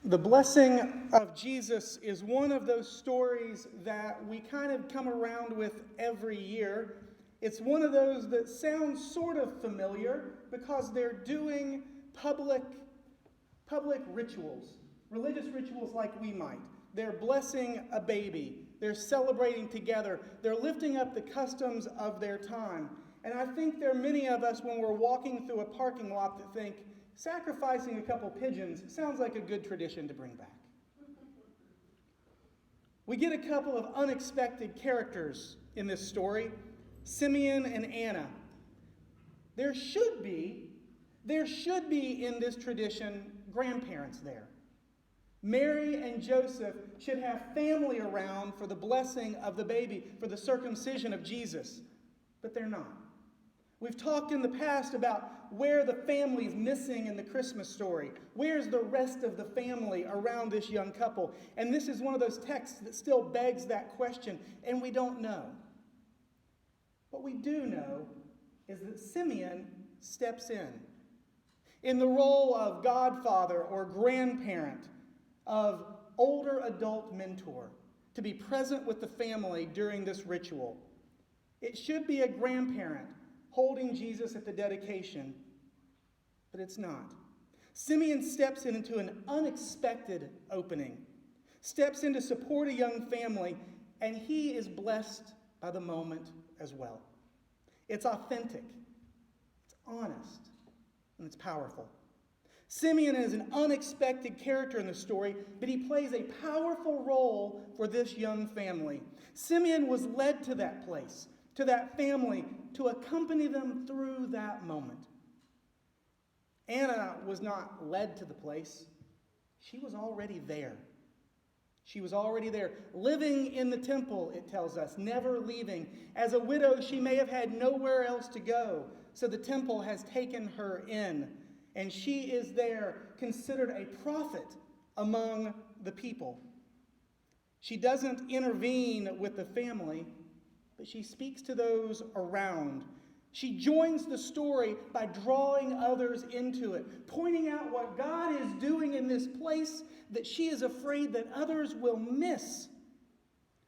The blessing of Jesus is one of those stories that we kind of come around with every year. It's one of those that sounds sort of familiar because they're doing public rituals, religious rituals like we might. They're blessing a baby. They're celebrating together. They're lifting up the customs of their time. And I think there are many of us when we're walking through a parking lot that think, sacrificing a couple pigeons sounds like a good tradition to bring back. We get a couple of unexpected characters in this story, Simeon and Anna. There should be in this tradition grandparents there. Mary and Joseph should have family around for the blessing of the baby, for the circumcision of Jesus, but they're not. We've talked in the past about where the family's missing in the Christmas story. Where's the rest of the family around this young couple? And this is one of those texts that still begs that question, and we don't know. What we do know is that Simeon steps in the role of godfather or grandparent, of older adult mentor, to be present with the family during this ritual. It should be a grandparent holding Jesus at the dedication, but it's not. Simeon steps into an unexpected opening, steps in to support a young family, and he is blessed by the moment as well. It's authentic, it's honest, and it's powerful. Simeon is an unexpected character in the story, but he plays a powerful role for this young family. Simeon was led to that place, to that family, to accompany them through that moment. Anna was not led to the place. She was already there. She was already there, living in the temple, it tells us, never leaving. As a widow, she may have had nowhere else to go, so the temple has taken her in, and she is there, considered a prophet among the people. She doesn't intervene with the family, but she speaks to those around. She joins the story by drawing others into it, pointing out what God is doing in this place that she is afraid that others will miss.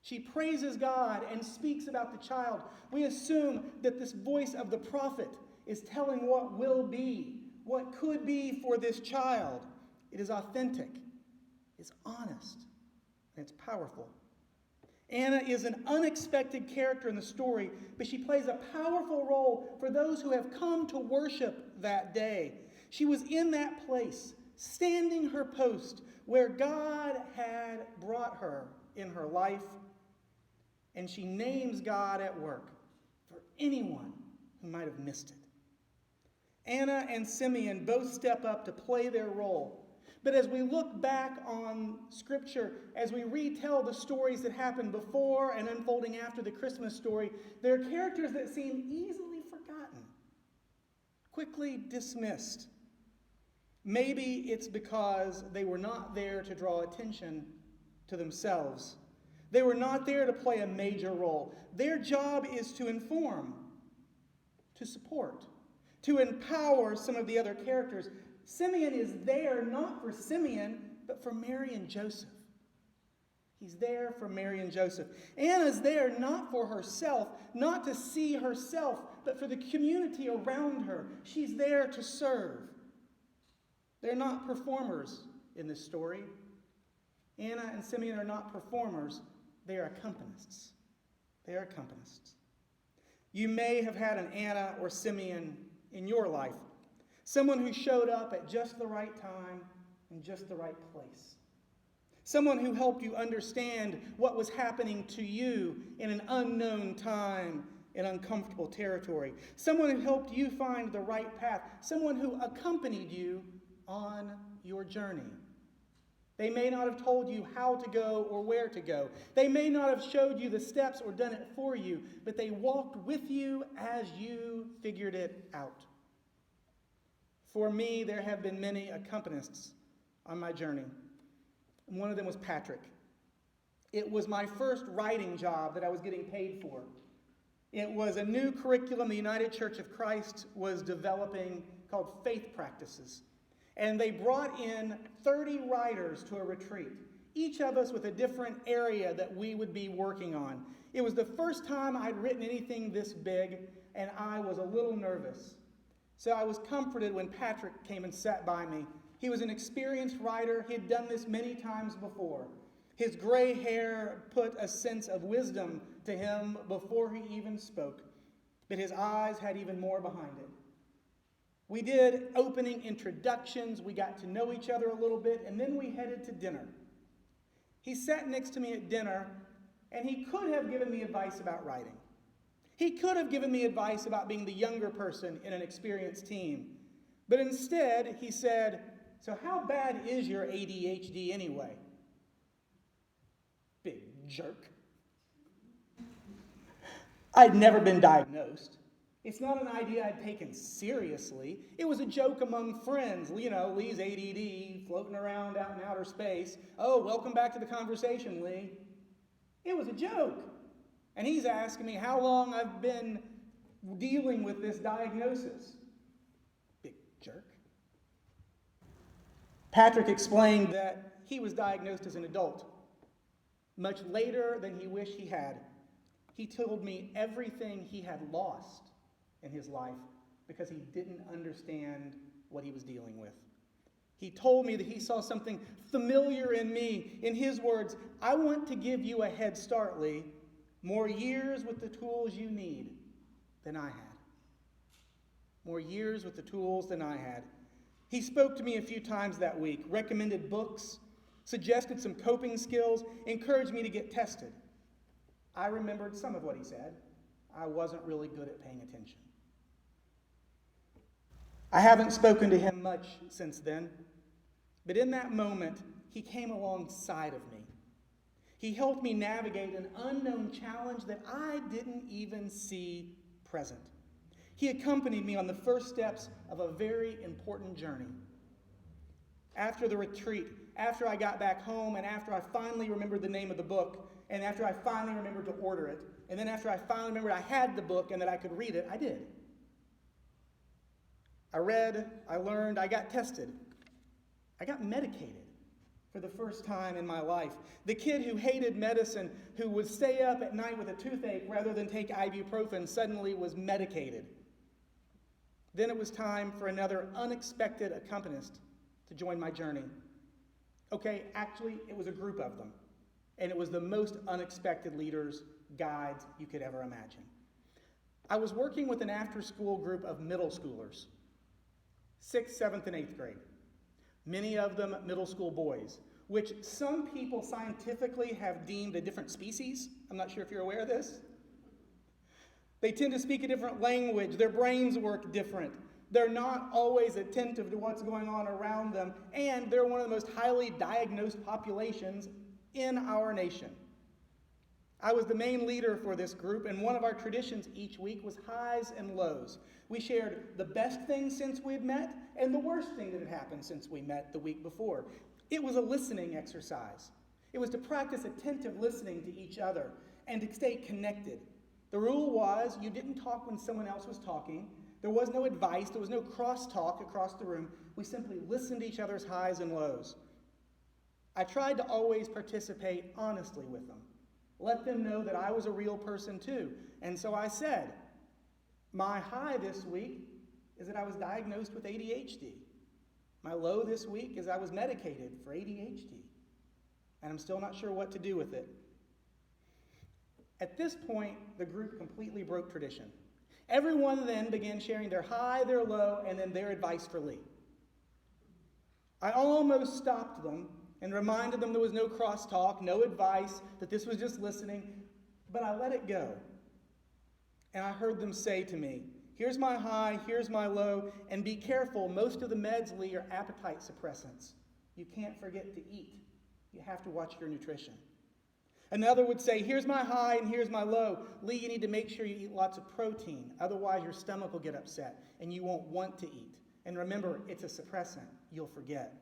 She praises God and speaks about the child. We assume that this voice of the prophet is telling what will be, what could be for this child. It is authentic, it's honest, and it's powerful. Anna is an unexpected character in the story, but she plays a powerful role for those who have come to worship that day. She was in that place, standing her post, where God had brought her in her life, and she names God at work for anyone who might have missed it. Anna and Simeon both step up to play their role. But as we look back on Scripture, as we retell the stories that happened before and unfolding after the Christmas story, there are characters that seem easily forgotten, quickly dismissed. Maybe it's because they were not there to draw attention to themselves. They were not there to play a major role. Their job is to inform, to support, to empower some of the other characters. Simeon is there not for Simeon, but for Mary and Joseph. He's there for Mary and Joseph. Anna's there not for herself, not to see herself, but for the community around her. She's there to serve. They're not performers in this story. Anna and Simeon are not performers. They are accompanists. They are accompanists. You may have had an Anna or Simeon in your life. Someone who showed up at just the right time in just the right place. Someone who helped you understand what was happening to you in an unknown time in uncomfortable territory. Someone who helped you find the right path. Someone who accompanied you on your journey. They may not have told you how to go or where to go. They may not have showed you the steps or done it for you, but they walked with you as you figured it out. For me, there have been many accompanists on my journey. And one of them was Patrick. It was my first writing job that I was getting paid for. It was a new curriculum the United Church of Christ was developing called Faith Practices. And they brought in 30 writers to a retreat, each of us with a different area that we would be working on. It was the first time I'd written anything this big, and I was a little nervous. So I was comforted when Patrick came and sat by me. He was an experienced writer. He had done this many times before. His gray hair put a sense of wisdom to him before he even spoke, but his eyes had even more behind it. We did opening introductions, we got to know each other a little bit, and then we headed to dinner. He sat next to me at dinner, and he could have given me advice about writing. He could have given me advice about being the younger person in an experienced team. But instead, he said, "So how bad is your ADHD anyway?" Big jerk. I'd never been diagnosed. It's not an idea I'd taken seriously. It was a joke among friends. You know, Lee's ADD floating around out in outer space. "Oh, welcome back to the conversation, Lee." It was a joke. And he's asking me how long I've been dealing with this diagnosis. Big jerk. Patrick explained that he was diagnosed as an adult, much later than he wished he had. He told me everything he had lost in his life because he didn't understand what he was dealing with. He told me that he saw something familiar in me. In his words, "I want to give you a head start, Lee. More years with the tools you need than I had." More years with the tools than I had. He spoke to me a few times that week, recommended books, suggested some coping skills, encouraged me to get tested. I remembered some of what he said. I wasn't really good at paying attention. I haven't spoken to him much since then, but in that moment, he came alongside of me. He helped me navigate an unknown challenge that I didn't even see present. He accompanied me on the first steps of a very important journey. After the retreat, after I got back home, and after I finally remembered the name of the book, and after I finally remembered to order it, and then after I finally remembered I had the book and that I could read it, I did. I read, I learned, I got tested. I got medicated for the first time in my life. The kid who hated medicine, who would stay up at night with a toothache rather than take ibuprofen, suddenly was medicated. Then it was time for another unexpected accompanist to join my journey. Okay, actually, it was a group of them. And it was the most unexpected leaders, guides you could ever imagine. I was working with an after-school group of middle schoolers, 6th, 7th, and 8th grade. Many of them middle school boys, which some people scientifically have deemed a different species. I'm not sure if you're aware of this. They tend to speak a different language. Their brains work different. They're not always attentive to what's going on around them, and they're one of the most highly diagnosed populations in our nation. I was the main leader for this group, and one of our traditions each week was highs and lows. We shared the best thing since we had met and the worst thing that had happened since we met the week before. It was a listening exercise. It was to practice attentive listening to each other and to stay connected. The rule was you didn't talk when someone else was talking. There was no advice. There was no cross-talk across the room. We simply listened to each other's highs and lows. I tried to always participate honestly with them. Let them know that I was a real person too. And so I said, my high this week is that I was diagnosed with ADHD. My low this week is I was medicated for ADHD. And I'm still not sure what to do with it. At this point, the group completely broke tradition. Everyone then began sharing their high, their low, and then their advice for Lee. I almost stopped them and reminded them there was no crosstalk, no advice, that this was just listening, but I let it go. And I heard them say to me, here's my high, here's my low, and be careful, most of the meds, Lee, are appetite suppressants. You can't forget to eat. You have to watch your nutrition. Another would say, here's my high and here's my low. Lee, you need to make sure you eat lots of protein. Otherwise, your stomach will get upset and you won't want to eat. And remember, it's a suppressant. You'll forget.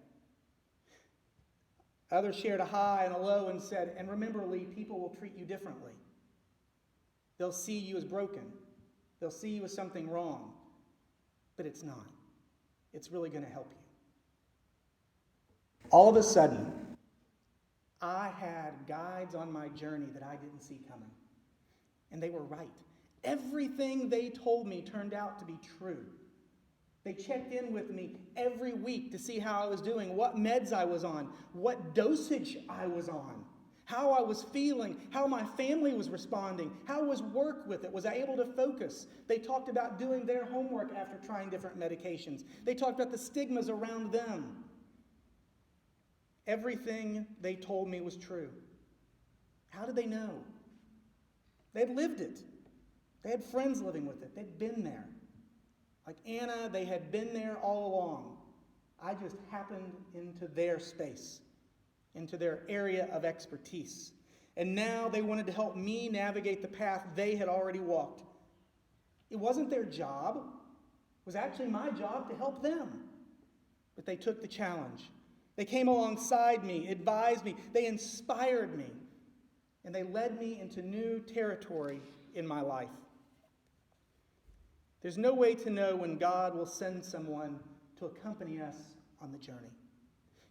Others shared a high and a low and said, and remember, Lee, people will treat you differently. They'll see you as broken. They'll see you as something wrong. But it's not. It's really going to help you. all of a sudden, I had guides on my journey that I didn't see coming. And they were right. Everything they told me turned out to be true. They checked in with me every week to see how I was doing, what meds I was on, what dosage I was on, how I was feeling, how my family was responding, how was work with it, was I able to focus? They talked about doing their homework after trying different medications. They talked about the stigmas around them. Everything they told me was true. How did they know? They'd lived it. They had friends living with it. They'd been there. Like Anna, they had been there all along. I just happened into their space, into their area of expertise. And now they wanted to help me navigate the path they had already walked. It wasn't their job. It was actually my job to help them. But they took the challenge. They came alongside me, advised me, they inspired me, and they led me into new territory in my life. There's no way to know when God will send someone to accompany us on the journey.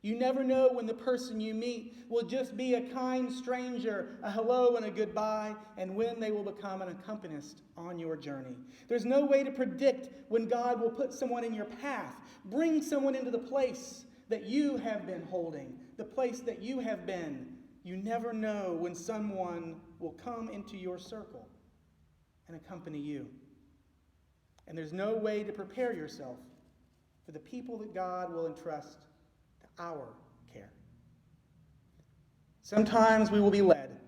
You never know when the person you meet will just be a kind stranger, a hello and a goodbye, and when they will become an accompanist on your journey. There's no way to predict when God will put someone in your path, bring someone into the place that you have been holding, the place that you have been. You never know when someone will come into your circle and accompany you. And there's no way to prepare yourself for the people that God will entrust to our care. Sometimes we will be led,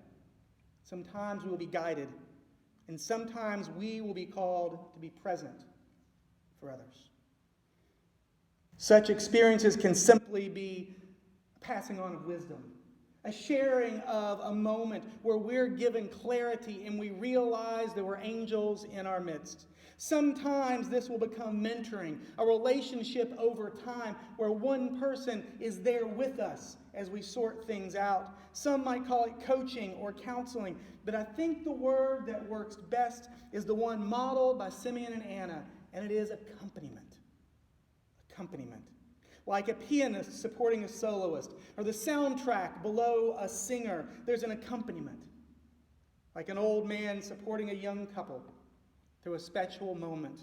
sometimes we will be guided, and sometimes we will be called to be present for others. Such experiences can simply be a passing on of wisdom, a sharing of a moment where we're given clarity and we realize there were angels in our midst. Sometimes this will become mentoring, a relationship over time where one person is there with us as we sort things out. Some might call it coaching or counseling, but I think the word that works best is the one modeled by Simeon and Anna, and it is accompaniment. Accompaniment. Like a pianist supporting a soloist, or the soundtrack below a singer, there's an accompaniment. Like an old man supporting a young couple through a special moment.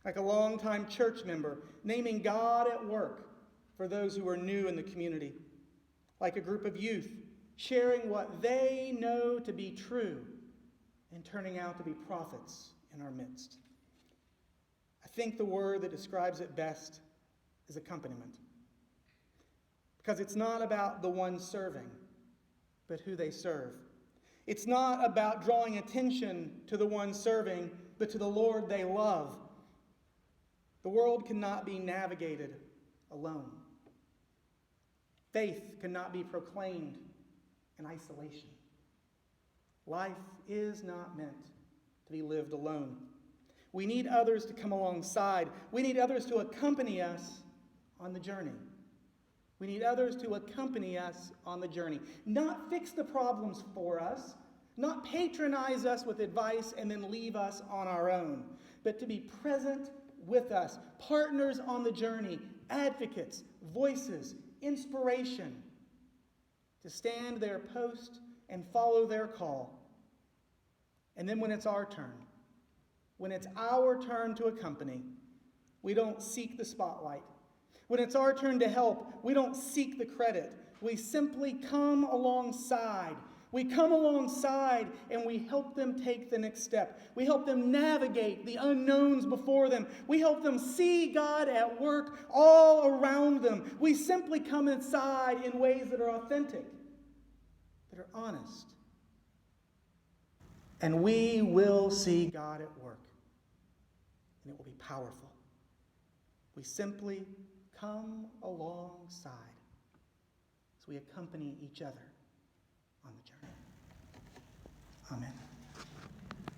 Like a longtime church member naming God at work for those who are new in the community. Like a group of youth sharing what they know to be true and turning out to be prophets in our midst. I think the word that describes it best is accompaniment. Because it's not about the one serving, but who they serve. It's not about drawing attention to the one serving, but to the Lord they love. The world cannot be navigated alone. Faith cannot be proclaimed in isolation. Life is not meant to be lived alone. We need others to come alongside. We need others to accompany us on the journey. We need others to accompany us on the journey. Not fix the problems for us, not patronize us with advice and then leave us on our own, but to be present with us, partners on the journey, advocates, voices, inspiration, to stand their post and follow their call. And then when it's our turn, when it's our turn to accompany, we don't seek the spotlight. When it's our turn to help, we don't seek the credit. We simply come alongside. We come alongside and we help them take the next step. We help them navigate the unknowns before them. We help them see God at work all around them. We simply come inside in ways that are authentic, that are honest. And we will see God at work. And it will be powerful. We simply come alongside as we accompany each other on the journey. Amen.